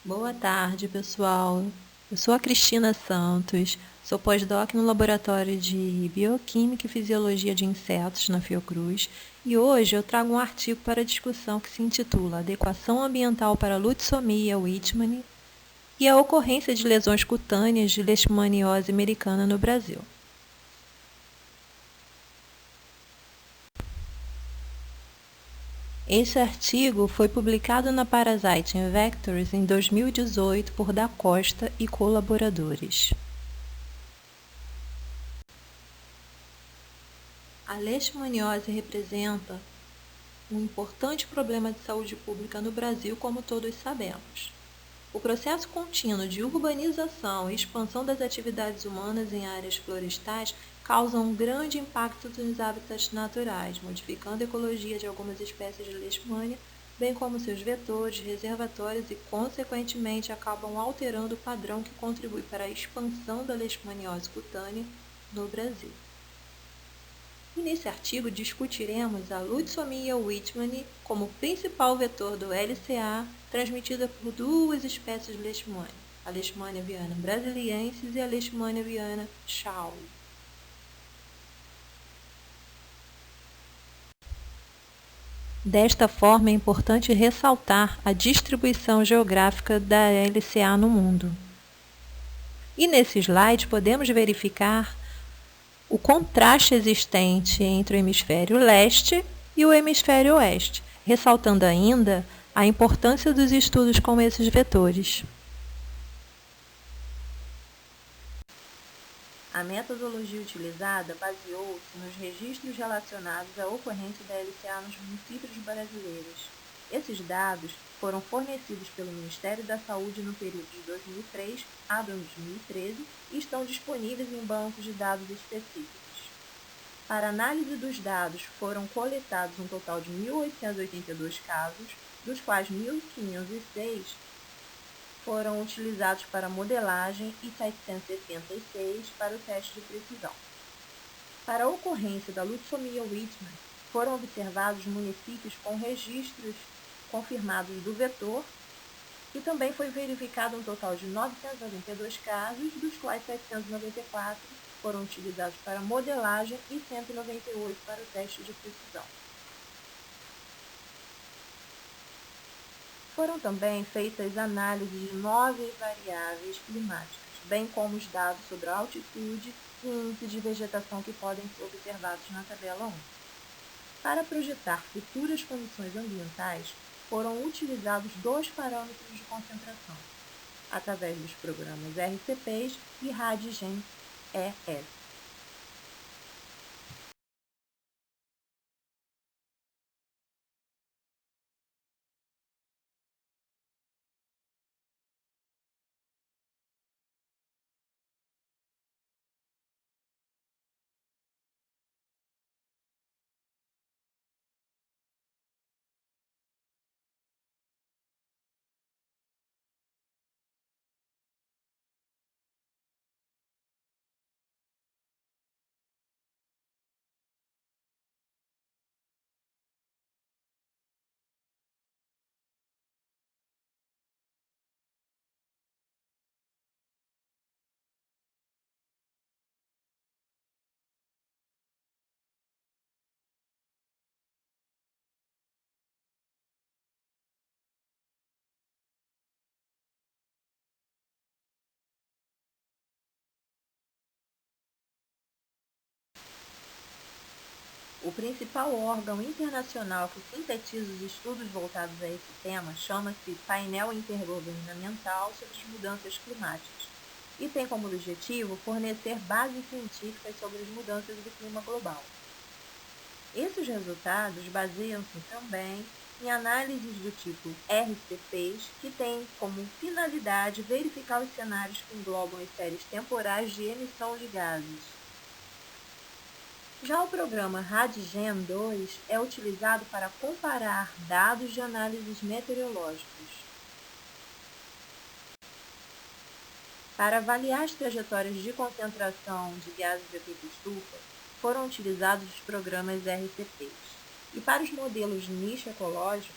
Boa tarde, pessoal. Eu sou a Cristina Santos, sou pós-doc no Laboratório de Bioquímica e Fisiologia de Insetos na Fiocruz e hoje eu trago um artigo para discussão que se intitula Adequação Ambiental para Lutzomia Whitmani e a ocorrência de lesões cutâneas de leishmaniose americana no Brasil. Este artigo foi publicado na Parasite in Vectors em 2018 por Da Costa e colaboradores. A leishmaniose representa um importante problema de saúde pública no Brasil, como todos sabemos. O processo contínuo de urbanização e expansão das atividades humanas em áreas florestais causa um grande impacto nos hábitats naturais, modificando a ecologia de algumas espécies de leishmania, bem como seus vetores, reservatórios e, consequentemente, acabam alterando o padrão que contribui para a expansão da leishmaniose cutânea no Brasil. E nesse artigo discutiremos a Lutzomia whitmani como principal vetor do LCA, transmitida por duas espécies de leishmania, a Leishmania aviana brasiliensis e a Leishmania aviana Shaw. Desta forma, é importante ressaltar a distribuição geográfica da LCA no mundo. E nesse slide podemos verificar o contraste existente entre o hemisfério leste e o hemisfério oeste, ressaltando ainda a importância dos estudos com esses vetores. A metodologia utilizada baseou-se nos registros relacionados à ocorrência da LCA nos municípios brasileiros. Esses dados foram fornecidos pelo Ministério da Saúde no período de 2003 a 2013 e estão disponíveis em bancos de dados específicos. Para análise dos dados, foram coletados um total de 1.882 casos, dos quais 1.506 foram utilizados para modelagem e 776 para o teste de precisão. Para a ocorrência da Lutzomia whitmani, foram observados municípios com registros confirmados do vetor e também foi verificado um total de 992 casos, dos quais 794 foram utilizados para modelagem e 198 para o teste de precisão. Foram também feitas análises de 9 variáveis climáticas, bem como os dados sobre a altitude e índice de vegetação que podem ser observados na tabela 1. Para projetar futuras condições ambientais, foram utilizados dois parâmetros de concentração, através dos programas RCPs e RADGEM-ES. O principal órgão internacional que sintetiza os estudos voltados a esse tema chama-se Painel Intergovernamental sobre as Mudanças Climáticas e tem como objetivo fornecer bases científicas sobre as mudanças do clima global. Esses resultados baseiam-se também em análises do tipo RCPs, que têm como finalidade verificar os cenários que englobam as séries temporais de emissão de gases. Já o programa RADGEM-2 é utilizado para comparar dados de análises meteorológicas. Para avaliar as trajetórias de concentração de gases de efeito estufa, foram utilizados os programas RCPs. E para os modelos de nicho ecológico,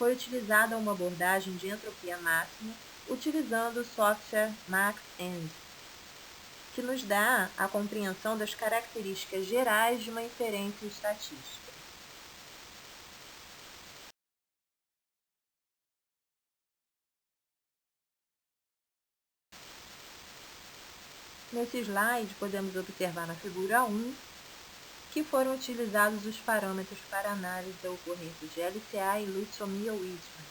foi utilizada uma abordagem de entropia máxima utilizando o software MaxEnd, que nos dá a compreensão das características gerais de uma inferência estatística. Nesse slide, podemos observar na figura 1 que foram utilizados os parâmetros para análise da ocorrência de LCA e Leutzomia-Witman.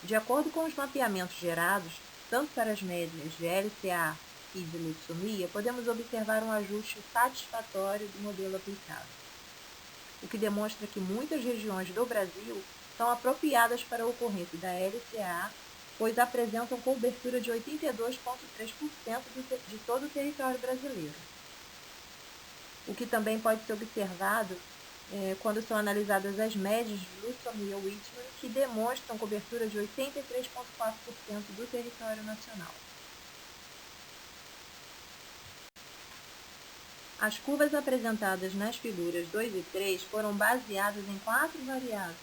De acordo com os mapeamentos gerados, tanto para as médias de LCA e de leucemia, podemos observar um ajuste satisfatório do modelo aplicado, o que demonstra que muitas regiões do Brasil são apropriadas para a ocorrência da LCA, pois apresentam cobertura de 82,3% de todo o território brasileiro. O que também pode ser observado quando são analisadas as médias de Leutzomia-Witman, que demonstram cobertura de 83,4% do território nacional. As curvas apresentadas nas figuras 2 e 3 foram baseadas em 4 variáveis,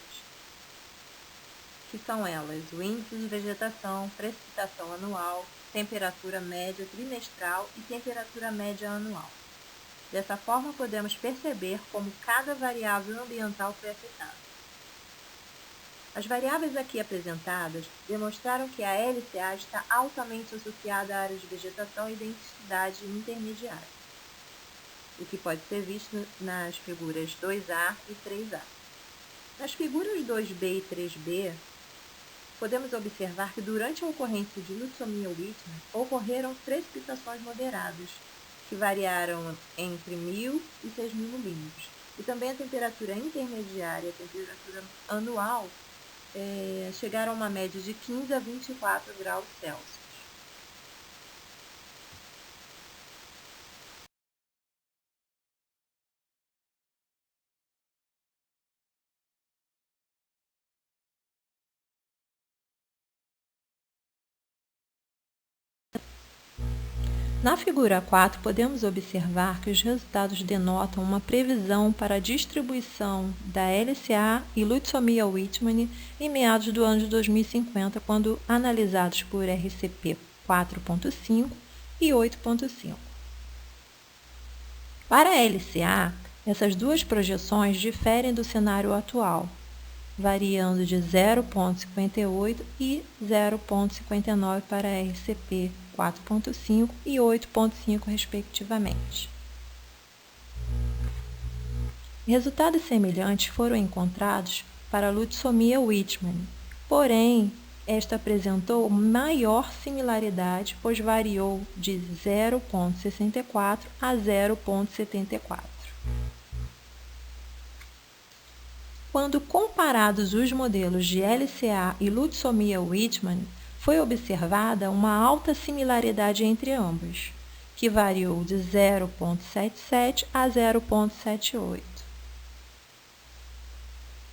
que são elas: o índice de vegetação, precipitação anual, temperatura média trimestral e temperatura média anual. Dessa forma, podemos perceber como cada variável ambiental foi afetada. As variáveis aqui apresentadas demonstraram que a LCA está altamente associada a áreas de vegetação e densidade intermediária, o que pode ser visto nas figuras 2A e 3A. Nas figuras 2B e 3B, podemos observar que durante a ocorrência de Leutzomia-Witman ocorreram precipitações moderadas, que variaram entre 1.000 e 6.000 milímetros. E também a temperatura intermediária e a temperatura anual chegaram a uma média de 15 a 24 graus Celsius. Na figura 4, podemos observar que os resultados denotam uma previsão para a distribuição da LCA e Leutzomia-Witman em meados do ano de 2050, quando analisados por RCP 4.5 e 8.5. Para a LCA, essas duas projeções diferem do cenário atual, variando de 0,58 e 0,59 para RCP 4.5 e 8.5, respectivamente. Resultados semelhantes foram encontrados para a Leutzomia-Witman, porém, esta apresentou maior similaridade, pois variou de 0,64 a 0,74. Quando comparados os modelos de LCA e Leutzomia-Witman, foi observada uma alta similaridade entre ambos, que variou de 0,77 a 0,78.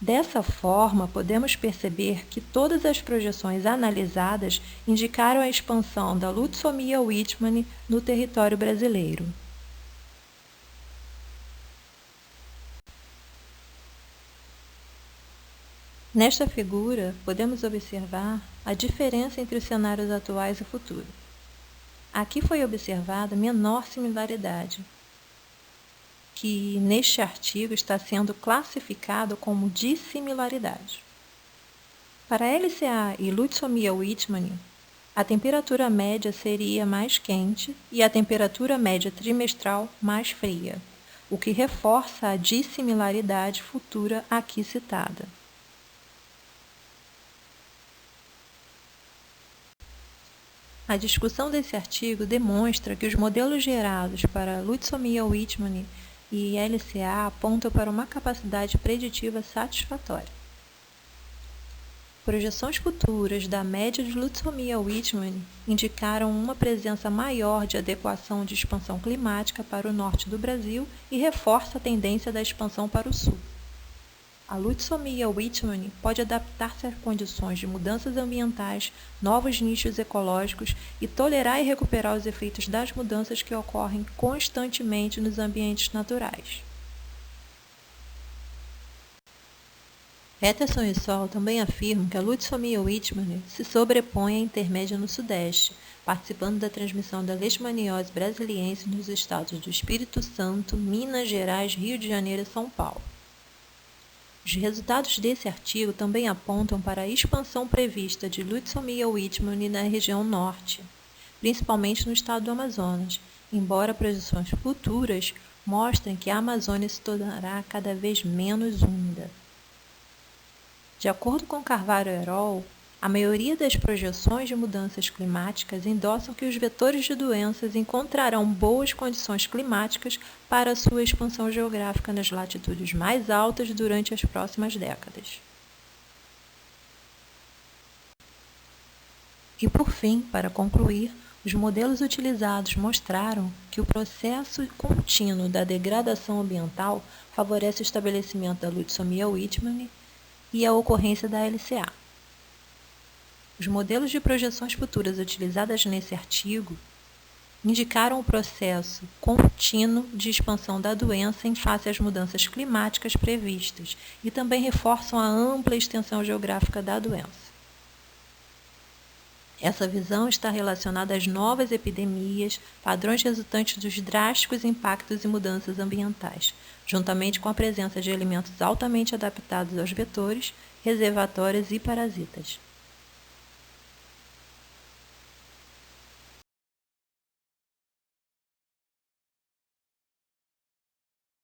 Dessa forma, podemos perceber que todas as projeções analisadas indicaram a expansão da Leutzomia-Witman no território brasileiro. Nesta figura, podemos observar a diferença entre os cenários atuais e futuros. Aqui foi observada menor similaridade, que neste artigo está sendo classificado como dissimilaridade. Para LCA e Leutzomia-Witman, a temperatura média seria mais quente e a temperatura média trimestral mais fria, o que reforça a dissimilaridade futura aqui citada. A discussão desse artigo demonstra que os modelos gerados para Leutzomia-Witman e LCA apontam para uma capacidade preditiva satisfatória. Projeções futuras da média de Leutzomia-Witman indicaram uma presença maior de adequação de expansão climática para o norte do Brasil e reforça a tendência da expansão para o sul. A Leutzomia-Witman pode adaptar-se a condições de mudanças ambientais, novos nichos ecológicos e tolerar e recuperar os efeitos das mudanças que ocorrem constantemente nos ambientes naturais. Peterson e Sol também afirmam que a Lutzomia Weitmani se sobrepõe à intermédia no Sudeste, participando da transmissão da leishmaniose brasiliense nos estados do Espírito Santo, Minas Gerais, Rio de Janeiro e São Paulo. Os resultados desse artigo também apontam para a expansão prevista de Lutzomia Weitmani na região norte, principalmente no estado do Amazonas, embora projeções futuras mostrem que a Amazônia se tornará cada vez menos úmida. De acordo com Carvalho Herol, a maioria das projeções de mudanças climáticas endossam que os vetores de doenças encontrarão boas condições climáticas para sua expansão geográfica nas latitudes mais altas durante as próximas décadas. E por fim, para concluir, os modelos utilizados mostraram que o processo contínuo da degradação ambiental favorece o estabelecimento da Lutzomia Weitmani e a ocorrência da LCA. Os modelos de projeções futuras utilizados nesse artigo indicaram o processo contínuo de expansão da doença em face às mudanças climáticas previstas e também reforçam a ampla extensão geográfica da doença. Essa visão está relacionada às novas epidemias, padrões resultantes dos drásticos impactos e mudanças ambientais, juntamente com a presença de elementos altamente adaptados aos vetores, reservatórios e parasitas.